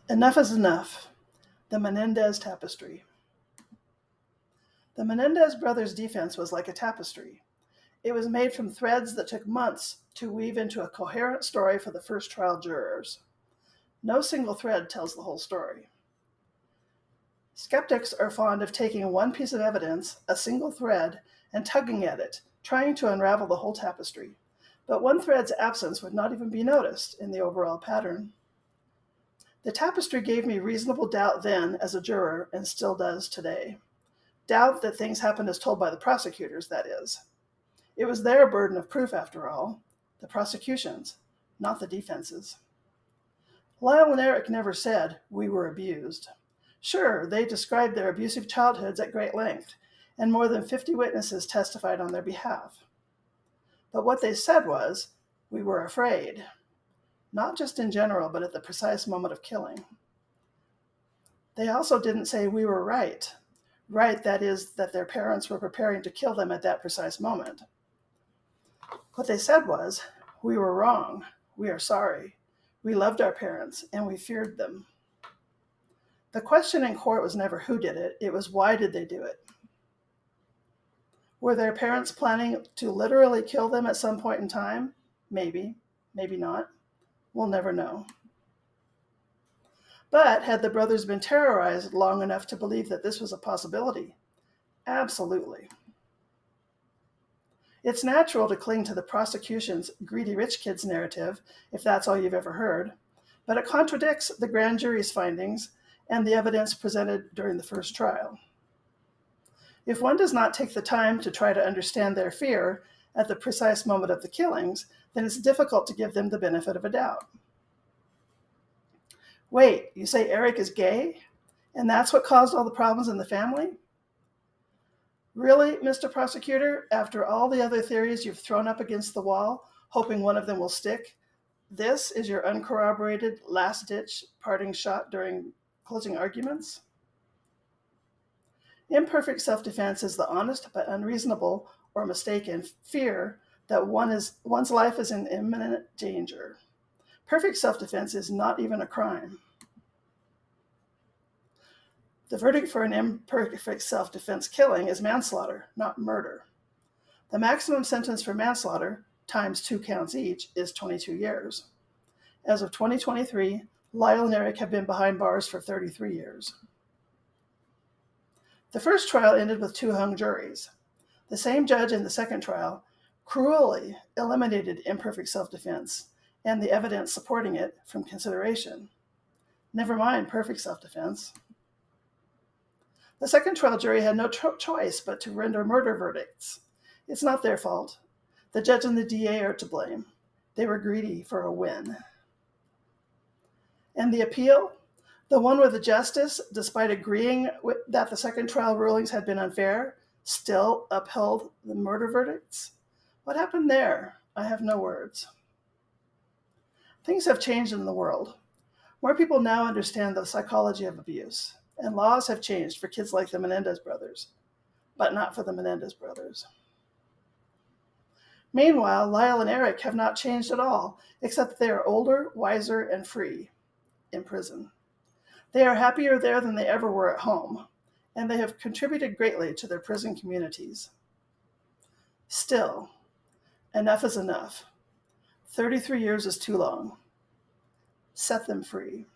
Enough is enough. The Menendez Tapestry. The Menendez brothers' defense was like a tapestry. It was made from threads that took months to weave into a coherent story for the first trial jurors. No single thread tells the whole story. Skeptics are fond of taking one piece of evidence, a single thread, and tugging at it, trying to unravel the whole tapestry. But one thread's absence would not even be noticed in the overall pattern. The tapestry gave me reasonable doubt then as a juror and still does today. Doubt that things happened as told by the prosecutors, that is. It was their burden of proof, after all, the prosecution's, not the defense's. Lyle and Eric never said, "We were abused." Sure, they described their abusive childhoods at great length, and more than 50 witnesses testified on their behalf. But what they said was, "We were afraid." Not just in general, but at the precise moment of killing. They also didn't say we were right. Right, that is, that their parents were preparing to kill them at that precise moment. What they said was, we were wrong. We are sorry. We loved our parents, and we feared them. The question in court was never who did it, it was why did they do it? Were their parents planning to literally kill them at some point in time? Maybe, maybe not. We'll never know. But had the brothers been terrorized long enough to believe that this was a possibility? Absolutely. It's natural to cling to the prosecution's greedy rich kids narrative, if that's all you've ever heard, but it contradicts the grand jury's findings and the evidence presented during the first trial. If one does not take the time to try to understand their fear at the precise moment of the killings, then it's difficult to give them the benefit of a doubt. Wait, you say Eric is gay? And that's what caused all the problems in the family? Really, Mr. Prosecutor, after all the other theories you've thrown up against the wall, hoping one of them will stick, this is your uncorroborated, last-ditch parting shot during closing arguments? Imperfect self-defense is the honest but unreasonable or mistaken fear that one's life is in imminent danger. Perfect self-defense is not even a crime. The verdict for an imperfect self-defense killing is manslaughter, not murder. The maximum sentence for manslaughter, times 2 counts each, is 22 years. As of 2023, Lyle and Eric have been behind bars for 33 years. The first trial ended with 2 hung juries. The same judge in the second trial cruelly eliminated imperfect self-defense and the evidence supporting it from consideration. Never mind perfect self-defense. The second trial jury had no choice but to render murder verdicts. It's not their fault. The judge and the DA are to blame. They were greedy for a win. And the appeal? The one where the justice, despite agreeing that the second trial rulings had been unfair, still upheld the murder verdicts? What happened there? I have no words. Things have changed in the world. More people now understand the psychology of abuse, and laws have changed for kids like the Menendez brothers, but not for the Menendez brothers. Meanwhile, Lyle and Eric have not changed at all, except that they are older, wiser, and free in prison. They are happier there than they ever were at home, and they have contributed greatly to their prison communities. Still, enough is enough. 33 years is too long. Set them free.